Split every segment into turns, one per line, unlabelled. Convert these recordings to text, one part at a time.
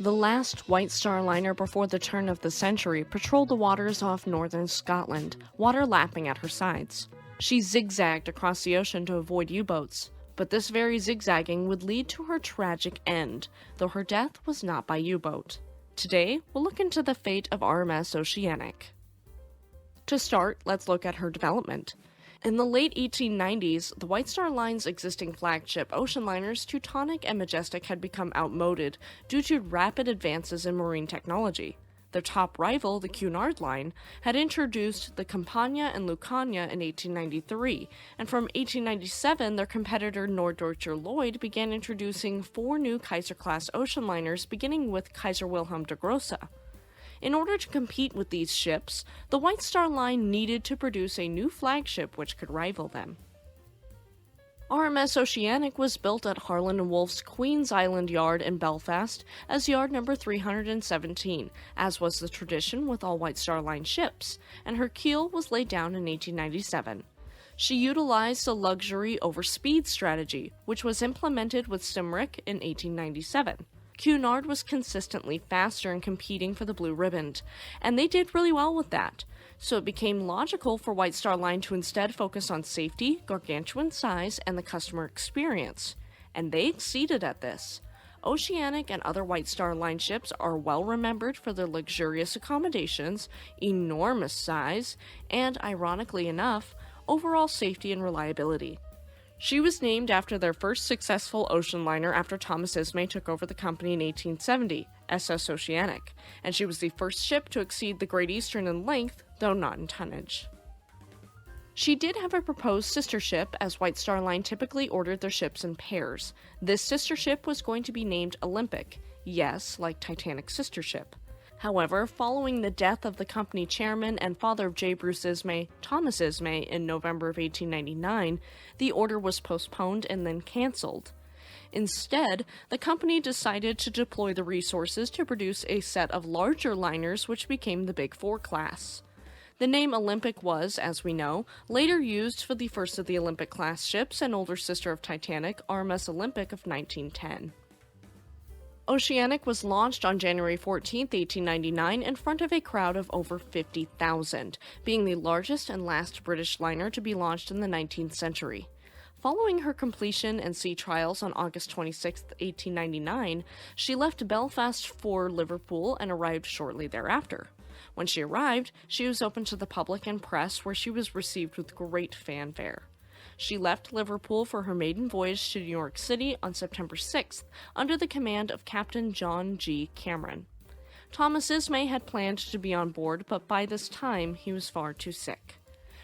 The last White Star liner before the turn of the century patrolled the waters off northern Scotland, water lapping at her sides. She zigzagged across the ocean to avoid U-boats, but this very zigzagging would lead to her tragic end, though her death was not by U-boat. Today, we'll look into the fate of RMS Oceanic. To start, let's look at her development. In the late 1890s, the White Star Line's existing flagship ocean liners Titanic and Majestic had become outmoded due to rapid advances in marine technology. Their top rival, the Cunard Line, had introduced the Campania and Lucania in 1893, and from 1897 their competitor Norddeutscher Lloyd began introducing 4 new Kaiser-class ocean liners beginning with Kaiser Wilhelm der Grosse. In order to compete with these ships, the White Star Line needed to produce a new flagship which could rival them. RMS Oceanic was built at Harland & Wolff's Queen's Island Yard in Belfast as yard number 317, as was the tradition with all White Star Line ships, and her keel was laid down in 1897. She utilized a luxury over speed strategy, which was implemented with Shipwreck in 1897. Cunard was consistently faster in competing for the Blue Riband, and they did really well with that, so it became logical for White Star Line to instead focus on safety, gargantuan size, and the customer experience, and they exceeded at this. Oceanic and other White Star Line ships are well remembered for their luxurious accommodations, enormous size, and, ironically enough, overall safety and reliability. She was named after their first successful ocean liner after Thomas Ismay took over the company in 1870, SS Oceanic, and she was the first ship to exceed the Great Eastern in length, though not in tonnage. She did have a proposed sister ship, as White Star Line typically ordered their ships in pairs. This sister ship was going to be named Olympic, yes, like Titanic's sister ship. However, following the death of the company chairman and father of J. Bruce Ismay, Thomas Ismay, in November of 1899, the order was postponed and then cancelled. Instead, the company decided to deploy the resources to produce a set of larger liners which became the Big Four class. The name Olympic was, as we know, later used for the first of the Olympic-class ships and older sister of Titanic, RMS Olympic of 1910. Oceanic was launched on January 14, 1899, in front of a crowd of over 50,000, being the largest and last British liner to be launched in the 19th century. Following her completion and sea trials on August 26, 1899, she left Belfast for Liverpool and arrived shortly thereafter. When she arrived, she was open to the public and press, where she was received with great fanfare. She left Liverpool for her maiden voyage to New York City on September 6th, under the command of Captain John G. Cameron. Thomas Ismay had planned to be on board, but by this time he was far too sick.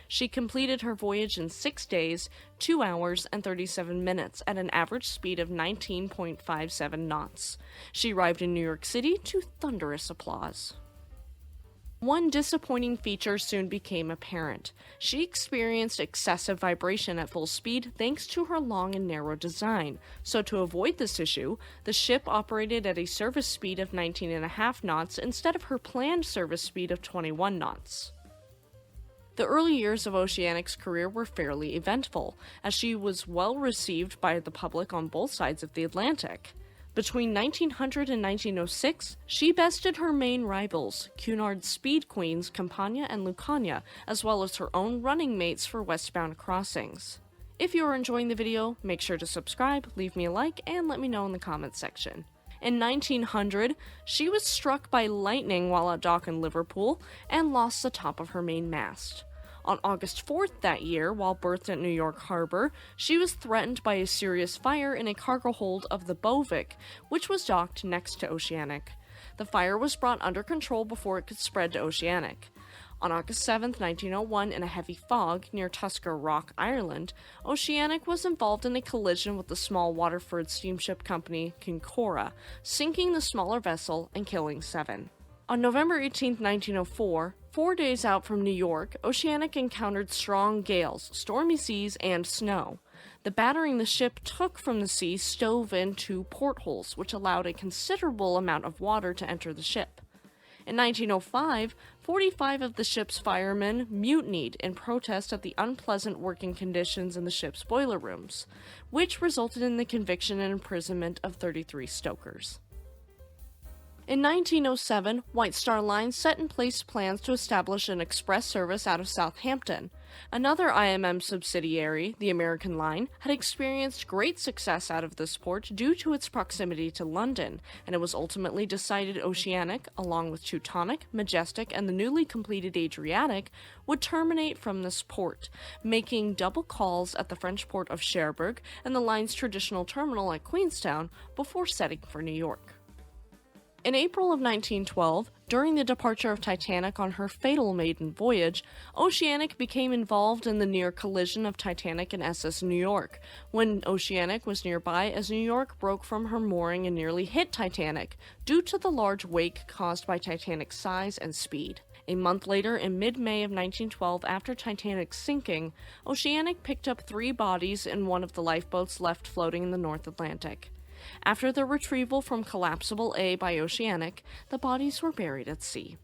She completed her voyage in 6 days, 2 hours, and 37 minutes at an average speed of 19.57 knots. She arrived in New York City to thunderous applause. One disappointing feature soon became apparent. She experienced excessive vibration at full speed thanks to her long and narrow design, so to avoid this issue, the ship operated at a service speed of 19.5 knots instead of her planned service speed of 21 knots. The early years of Oceanic's career were fairly eventful, as she was well received by the public on both sides of the Atlantic. Between 1900 and 1906, she bested her main rivals, Cunard's Speed Queens Campania and Lucania, as well as her own running mates for westbound crossings. If you are enjoying the video, make sure to subscribe, leave me a like, and let me know in the comments section. In 1900, she was struck by lightning while at dock in Liverpool and lost the top of her main mast. On August 4th that year, while berthed at New York Harbor, she was threatened by a serious fire in a cargo hold of the Bovic, which was docked next to Oceanic. The fire was brought under control before it could spread to Oceanic. On August 7, 1901, in a heavy fog near Tusker Rock, Ireland, Oceanic was involved in a collision with the small Waterford steamship company Kincora, sinking the smaller vessel and killing 7. On November 18, 1904, 4 days out from New York, Oceanic encountered strong gales, stormy seas, and snow. The battering the ship took from the sea stove in 2 portholes, which allowed a considerable amount of water to enter the ship. In 1905, 45 of the ship's firemen mutinied in protest at the unpleasant working conditions in the ship's boiler rooms, which resulted in the conviction and imprisonment of 33 stokers. In 1907, White Star Line set in place plans to establish an express service out of Southampton. Another IMM subsidiary, the American Line, had experienced great success out of this port due to its proximity to London, and it was ultimately decided Oceanic, along with Teutonic, Majestic, and the newly completed Adriatic, would terminate from this port, making double calls at the French port of Cherbourg and the line's traditional terminal at Queenstown before setting for New York. In April of 1912, during the departure of Titanic on her fatal maiden voyage, Oceanic became involved in the near collision of Titanic and SS New York, when Oceanic was nearby as New York broke from her mooring and nearly hit Titanic, due to the large wake caused by Titanic's size and speed. A month later, in mid-May of 1912, after Titanic's sinking, Oceanic picked up 3 bodies in one of the lifeboats left floating in the North Atlantic. After their retrieval from Collapsible A by Oceanic, the bodies were buried at sea.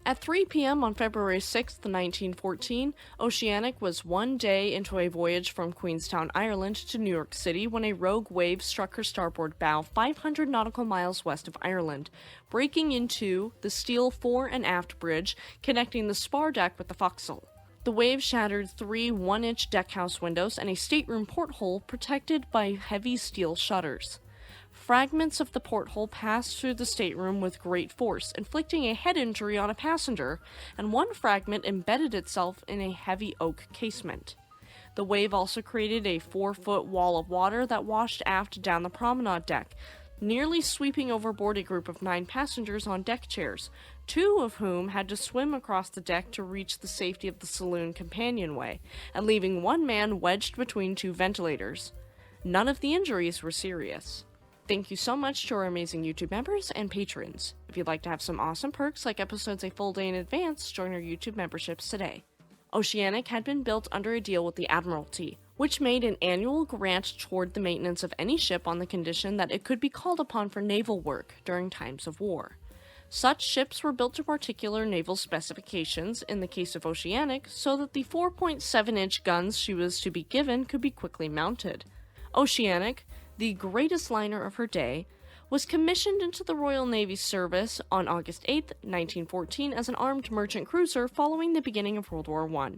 At 3 p.m. on February 6, 1914, Oceanic was 1 day into a voyage from Queenstown, Ireland to New York City when a rogue wave struck her starboard bow 500 nautical miles west of Ireland, breaking into the steel fore and aft bridge connecting the spar deck with the forecastle. The wave shattered 3 1-inch deckhouse windows and a stateroom porthole protected by heavy steel shutters. Fragments of the porthole passed through the stateroom with great force, inflicting a head injury on a passenger, and one fragment embedded itself in a heavy oak casement. The wave also created a 4-foot wall of water that washed aft down the promenade deck, nearly sweeping overboard a group of 9 passengers on deck chairs, 2 of whom had to swim across the deck to reach the safety of the saloon companionway, and leaving 1 man wedged between 2 ventilators. None of the injuries were serious. Thank you so much to our amazing YouTube members and patrons. If you'd like to have some awesome perks like episodes a full day in advance, join our YouTube memberships today. Oceanic had been built under a deal with the Admiralty, which made an annual grant toward the maintenance of any ship on the condition that it could be called upon for naval work during times of war. Such ships were built to particular naval specifications in the case of Oceanic so that the 4.7-inch guns she was to be given could be quickly mounted. Oceanic, the greatest liner of her day, was commissioned into the Royal Navy service on August 8, 1914 as an armed merchant cruiser following the beginning of World War I.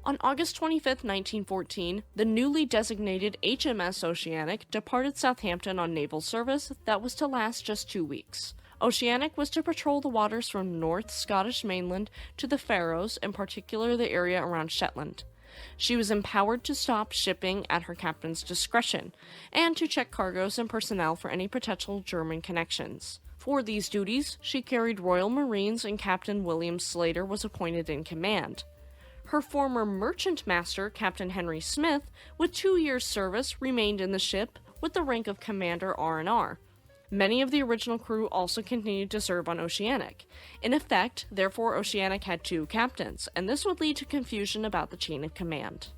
On August 25, 1914, the newly designated HMS Oceanic departed Southampton on naval service that was to last just 2 weeks. Oceanic was to patrol the waters from North Scottish mainland to the Faroes, in particular the area around Shetland. She was empowered to stop shipping at her captain's discretion, and to check cargoes and personnel for any potential German connections. For these duties, she carried Royal Marines and Captain William Slater was appointed in command. Her former merchant master, Captain Henry Smith, with 2 years' service, remained in the ship with the rank of Commander R&R. Many of the original crew also continued to serve on Oceanic. In effect, therefore, Oceanic had 2 captains, and this would lead to confusion about the chain of command.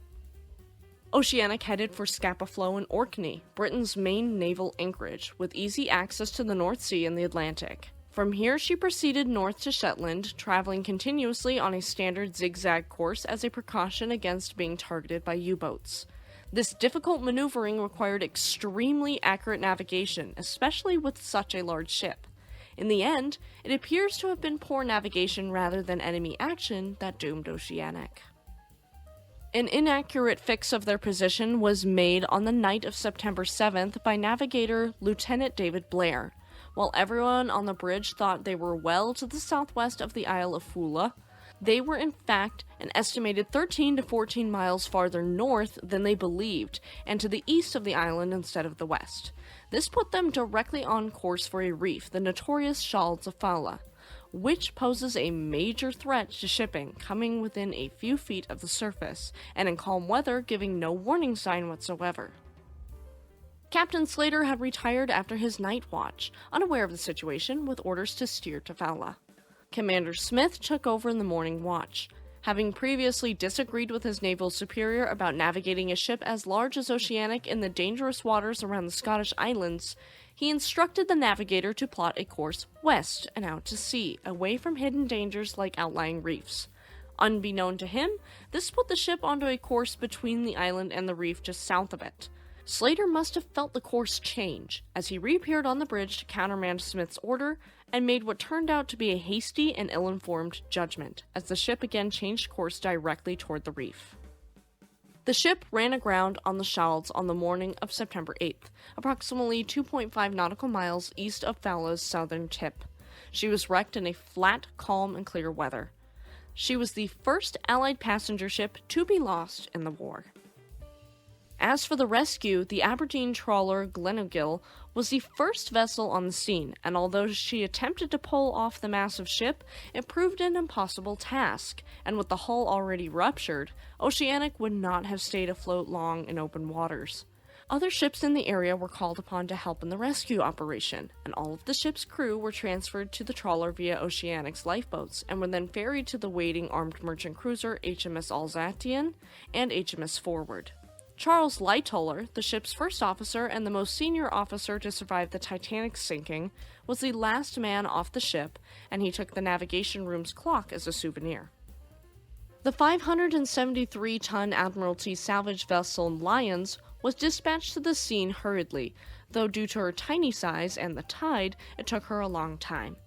Oceanic headed for Scapa Flow in Orkney, Britain's main naval anchorage, with easy access to the North Sea and the Atlantic. From here, she proceeded north to Shetland, traveling continuously on a standard zigzag course as a precaution against being targeted by U-boats. This difficult maneuvering required extremely accurate navigation, especially with such a large ship. In the end, it appears to have been poor navigation rather than enemy action that doomed Oceanic. An inaccurate fix of their position was made on the night of September 7th by navigator Lieutenant David Blair. While everyone on the bridge thought they were well to the southwest of the Isle of Fula, they were in fact an estimated 13 to 14 miles farther north than they believed, and to the east of the island instead of the west. This put them directly on course for a reef, the notorious Shoals of Fala, which poses a major threat to shipping, coming within a few feet of the surface, and in calm weather giving no warning sign whatsoever. Captain Slater had retired after his night watch, unaware of the situation, with orders to steer to Fala. Commander Smith took over in the morning watch. Having previously disagreed with his naval superior about navigating a ship as large as Oceanic in the dangerous waters around the Scottish Islands, he instructed the navigator to plot a course west and out to sea, away from hidden dangers like outlying reefs. Unbeknown to him, this put the ship onto a course between the island and the reef just south of it. Slater must have felt the course change, as he reappeared on the bridge to countermand Smith's order and made what turned out to be a hasty and ill-informed judgment, as the ship again changed course directly toward the reef. The ship ran aground on the Shoals on the morning of September 8th, approximately 2.5 nautical miles east of Fowler's southern tip. She was wrecked in a flat, calm, and clear weather. She was the first Allied passenger ship to be lost in the war. As for the rescue, the Aberdeen trawler Glenegill was the first vessel on the scene, and although she attempted to pull off the massive ship, it proved an impossible task, and with the hull already ruptured, Oceanic would not have stayed afloat long in open waters. Other ships in the area were called upon to help in the rescue operation, and all of the ship's crew were transferred to the trawler via Oceanic's lifeboats, and were then ferried to the waiting armed merchant cruiser HMS Alsatian and HMS Forward. Charles Lightoller, the ship's first officer and the most senior officer to survive the Titanic's sinking, was the last man off the ship, and he took the navigation room's clock as a souvenir. The 573-ton Admiralty salvage vessel Lyons was dispatched to the scene hurriedly, though due to her tiny size and the tide, it took her a long time.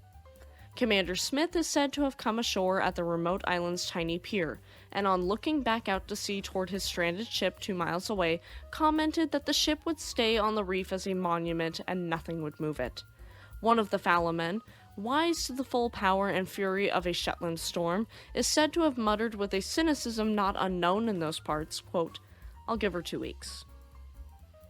Commander Smith is said to have come ashore at the remote island's tiny pier, and on looking back out to sea toward his stranded ship 2 miles away, commented that the ship would stay on the reef as a monument and nothing would move it. One of the Fowler men, wise to the full power and fury of a Shetland storm, is said to have muttered with a cynicism not unknown in those parts, quote, "I'll give her 2 weeks."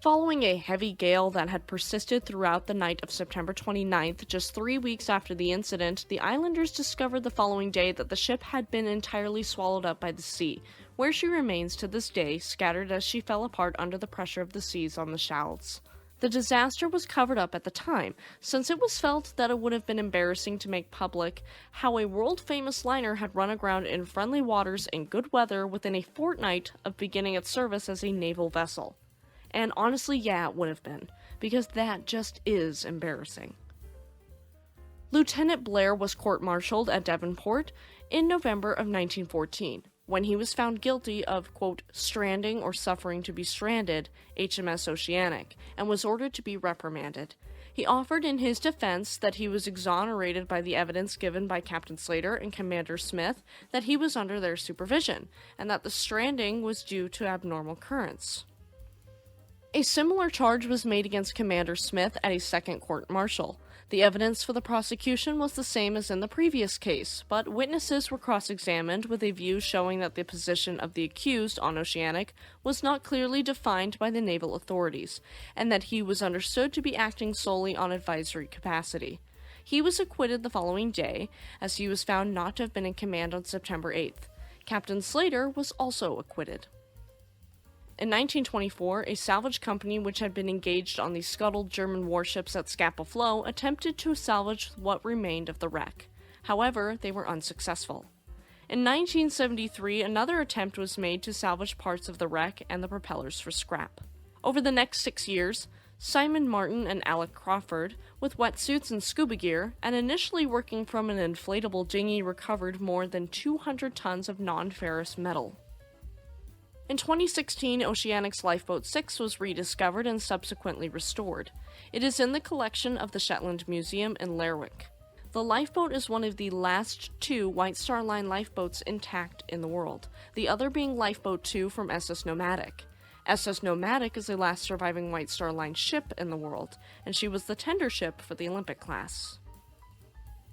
Following a heavy gale that had persisted throughout the night of September 29th, just 3 weeks after the incident, the islanders discovered the following day that the ship had been entirely swallowed up by the sea, where she remains to this day, scattered as she fell apart under the pressure of the seas on the Shoals. The disaster was covered up at the time, since it was felt that it would have been embarrassing to make public how a world-famous liner had run aground in friendly waters in good weather within a fortnight of beginning its service as a naval vessel. And honestly, yeah, it would have been, because that just is embarrassing. Lieutenant Blair was court-martialed at Devonport in November of 1914, when he was found guilty of, quote, stranding or suffering to be stranded HMS Oceanic, and was ordered to be reprimanded. He offered in his defense that he was exonerated by the evidence given by Captain Slater and Commander Smith that he was under their supervision, and that the stranding was due to abnormal currents. A similar charge was made against Commander Smith at a second court-martial. The evidence for the prosecution was the same as in the previous case, but witnesses were cross-examined with a view showing that the position of the accused on Oceanic was not clearly defined by the naval authorities, and that he was understood to be acting solely on advisory capacity. He was acquitted the following day, as he was found not to have been in command on September 8th. Captain Slater was also acquitted. In 1924, a salvage company which had been engaged on the scuttled German warships at Scapa Flow attempted to salvage what remained of the wreck. However, they were unsuccessful. In 1973, another attempt was made to salvage parts of the wreck and the propellers for scrap. Over the next 6 years, Simon Martin and Alec Crawford, with wetsuits and scuba gear, and initially working from an inflatable dinghy, recovered more than 200 tons of non-ferrous metal. In 2016, Oceanic's Lifeboat 6 was rediscovered and subsequently restored. It is in the collection of the Shetland Museum in Lerwick. The lifeboat is one of the last 2 White Star Line lifeboats intact in the world, the other being Lifeboat 2 from SS Nomadic. SS Nomadic is the last surviving White Star Line ship in the world, and she was the tender ship for the Olympic class.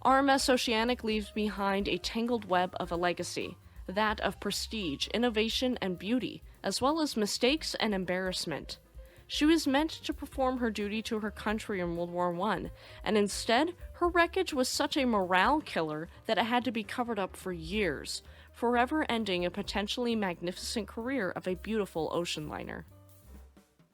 RMS Oceanic leaves behind a tangled web of a legacy, that of prestige, innovation, and beauty, as well as mistakes and embarrassment. She was meant to perform her duty to her country in World War I, and instead, her wreckage was such a morale killer that it had to be covered up for years, forever ending a potentially magnificent career of a beautiful ocean liner.